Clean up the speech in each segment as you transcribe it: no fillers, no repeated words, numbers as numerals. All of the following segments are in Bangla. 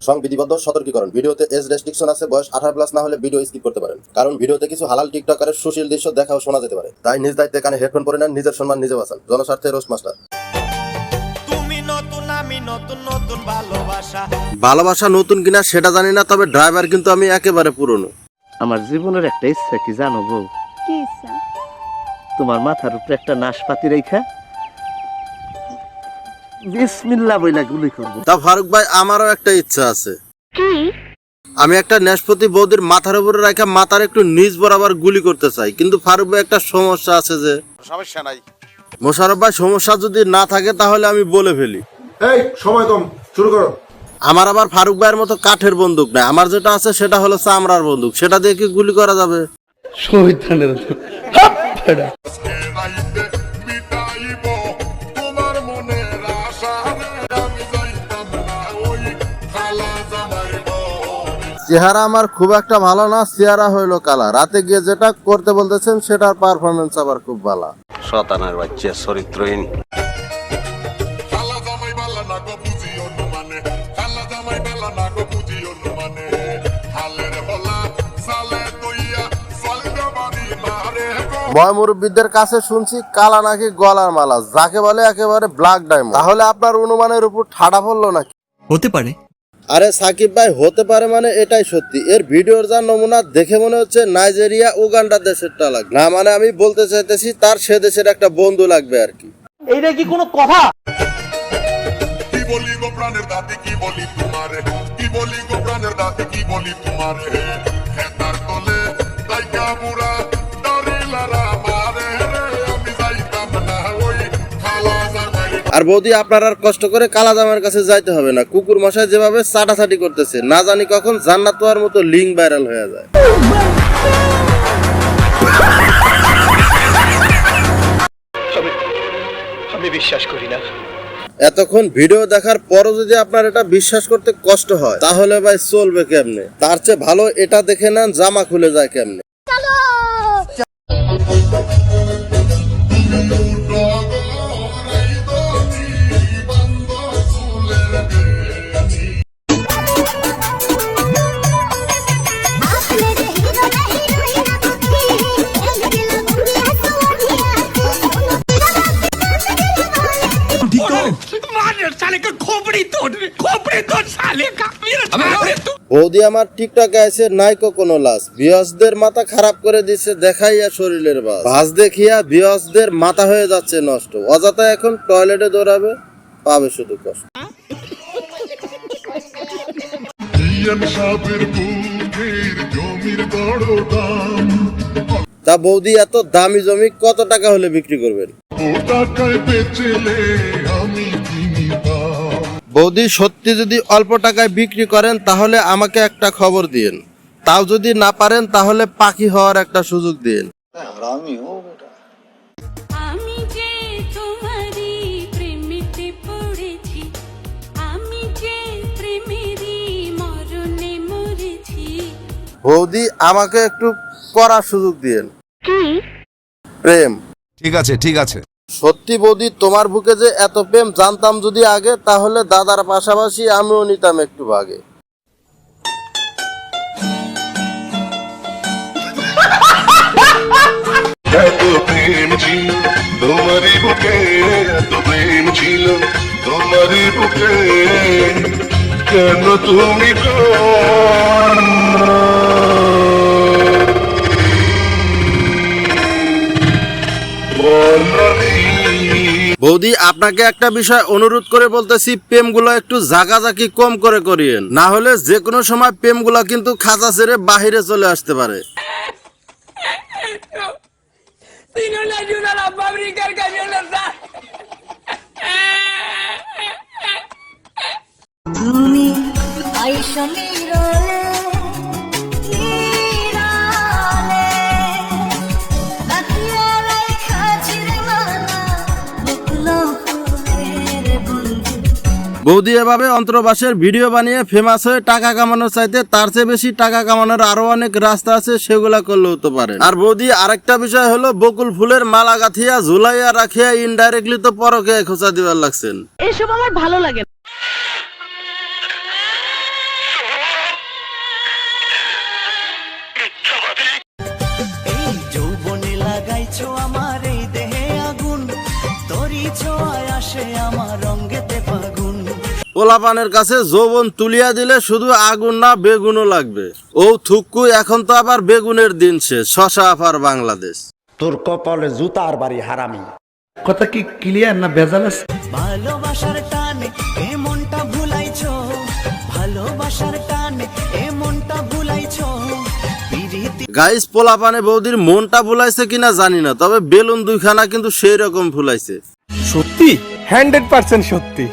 সংবিধিবদ্ধ সতর্কীকরণ, ভিডিওতে এজ রেস্ট্রিকশন আছে, বয়স 18+ না হলে ভিডিও স্কিপ করতে পারেন, কারণ ভিডিওতে কিছু হালাল টিকটকারের সুশীল দৃশ্য দেখা ও শোনা যেতে পারে। তাই নিজ দায়িত্বে কানে হেডফোন পরে নেন, নিজের সম্মান নিজে বাঁচান। জনস্বার্থে রোস্ট মাস্টার। ভালোবাসা নতুন কিনা সেটা জানি না, তবে ড্রাইভার কিন্তু আমি একেবারে পুরনো। আমার জীবনের একটা ইচ্ছা কি জানো বউ? কি ইচ্ছা? তোমার মাথার উপরে একটা নাশপাতি রেখা বিসমিল্লাহ বইলা গুলি করব। তা ফারুক ভাই, আমারও একটা ইচ্ছা আছে। কি? আমি একটা নাশপাতি বৌদির মাথার উপরে রেখে মাথার একটু নিচ বরাবর গুলি করতে চাই, কিন্তু ফারুক ভাই একটা সমস্যা আছে। যে সমস্যা নাই মোশাররফ ভাই, সমস্যা যদি না থাকে তাহলে আমি বলে ফেলি। এই সময় কম, শুরু করো। আমার আবার ফারুক ভাইয়ের মতো কাঠের বন্দুক নাই, আমার যেটা আছে সেটা হলো চামড়ার বন্দুক। সেটা দিয়ে কি গুলি করা যাবে? শয়তানের চেহারা আমার খুব একটা ভালো না, চেহারা হইলো কালা। রাতে গিয়ে যেটা করতে বলতেছেন সেটার পারফরমেন্স আবার খুব ভালো। শয়তানের বাচ্চা, চরিত্রহীন। মুরব্বীদের কাছে শুনছি কালা নাকি গলার মালা, যাকে বলে একেবারে ব্ল্যাক ডায়মন্ড। তাহলে আপনার অনুমানের উপর ঠাডা পড়লো নাকি? হতে পারে। আরে সাকিব ভাই, হতে পারে মানে এটাই সত্যি। এর ভিডিওর যা নমুনা দেখে মনে হচ্ছে নাইজেরিয়া উগান্ডা দেশেরটা লাগবে না। মানে আমি বলতে চাইতেছি তার সে দেশের একটা বন্ধু লাগবে আর কি। এইটা কি কোনো কথা? কি বলি গো প্রাণের দাতি, কি বলি তোমারে, কি বলি গো প্রাণের দাতি, কি বলি তোমারে, হেতার তলে দাইকা বুড়া দারিলারা মারে রে, আমি যাইতাম না ওই খালা জামাই। আর বৌদি, আপনার আর কষ্ট করে কালা জামাইয়ের কাছে যাইতে হবে না। কুকুর মশাই যেভাবে চাটাচাটি করতেছে, না জানি কখন জান্নাত হওয়ার মতো লিঙ্ক ভাইরাল হয়ে যায়। আমি বিশ্বাস করি না। এতক্ষণ ভিডিও দেখার পরও যদি আপনার এটা বিশ্বাস করতে কষ্ট হয়, তাহলে ভাই চলবে কেমনে? তার চেয়ে ভালো এটা দেখে নেন জামা খুলে যায় কেমনে। বৌদি আমার টিকটকে আছে নাইকো কোনো লাশ, ভিউয়ার্সদের মাথা খারাপ করে দিচ্ছে দেখাইয়া শরীরের ভাঁজ দেখিয়া ভিউয়ার্সদের মাথা হয়ে যাচ্ছে নষ্ট। অযথা এখন টয়লেটে দৌড়াবে, পাবে শুধু কষ্ট। তা বৌদি, এত দামি জমি কত টাকা হলে বিক্রি করবেন? বৌদি, সত্যি যদি অল্প টাকায় বিক্রি করেন তাহলে আমাকে একটা খবর দিন। তাও যদি না পারেন তাহলে পাখি হওয়ার একটা সুযোগ দিন। আমি যে তোমারই প্রেমেতে পড়েছি, আমি যে প্রেমেরই মরণে মরেছি। বৌদি, আমাকে একটু করার সুযোগ দিন। কি? প্রেম। ঠিক আছে, ঠিক আছে। সত্যি বৌদি, তোমার বুকে যে এত প্রেম জানতাম যদি আগে, তাহলে দাদার পাশাপাশি আমিও নিতাম একটু ভাগে। এত প্রেম ছিল তোমারই বুকে, এত প্রেম ছিল তোমারই বুকে, কেন তুমি বৌদি, আপনাকে একটা বিষয় অনুরোধ করে বলতেছি, প্রেমগুলো একটু জাগাজাকি কম করে করিয়েন, না হলে যে কোনো সময় প্রেমগুলো কিন্তু খাঁচা ছেড়ে বাহিরে চলে আসতে পারে। তুমি আইসা নিরলে বৌদি এভাবে অন্তর্বাসের ভিডিও বানিয়ে ফেমাস হয়ে টাকা কামানোর চাইতে তার চেয়ে বেশি টাকা কামানোর আরো অনেক রাস্তা আছে, সেগুলা করলেও তো পারে। আর বৌদি, আরেকটা বিষয় হলো, বকুল ফুলের মালা গাথিয়া ঝুলাইয়া রাখিয়া ইনডাইরেক্টলি তো পরকে খোঁচা দিবার লাগছেন। এসব আমার ভালো লাগে না। পোলাপানের কাছে যৌবন তুলিয়া দিলে শুধু আগুন না বেগুনও লাগবে। ও থুক্কু, এখন তো আবার বেগুনের দিন শেষ। শশা আফার বাংলাদেশ। তোর কপালে জুতার বাড়ি হারামি। কথা কি ক্লিয়ার না ভেজাল আছে? ভালোবাসার টানে এ মনটা ভুলাইছো, ভালোবাসার টানে এ মনটা ভুলাইছো। গাইস, পোলাপানে বৌদির মনটা ভুলাইছে কিনা জানি না, তবে বেলুন দুইখানা কিন্তু সেই রকম ভুলাইছে। সত্যি 100% সত্যি।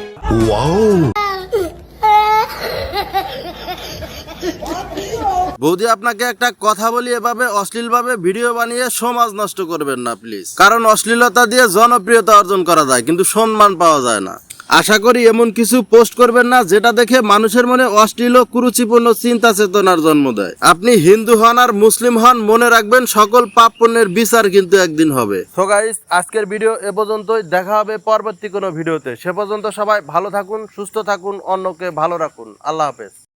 বৌদি, আপনাকে একটা কথা বলি, এভাবে অশ্লীল ভাবে ভিডিও বানিয়ে সমাজ নষ্ট করবেন না প্লিজ। কারণ অশ্লীলতা দিয়ে জনপ্রিয়তা অর্জন করা যায়, কিন্তু সম্মান পাওয়া যায় না। আশা করি এমন কিছু পোস্ট করবেন না যেটা দেখে মানুষের মনে অশ্লীল ও কুরুচিপূর্ণ চিন্তা চেতনার জন্ম দেয়। আপনি হিন্দু হন আর মুসলিম হন, মনে রাখবেন সকল পাপ পুণ্যের বিচার কিন্তু একদিন হবে। সো গাইস, আজকের ভিডিও এ পর্যন্তই। দেখা হবে পরবর্তী কোনো ভিডিওতে। সে পর্যন্ত সবাই ভালো থাকুন, সুস্থ থাকুন, অন্যকে ভালো রাখুন। আল্লাহ হাফেজ।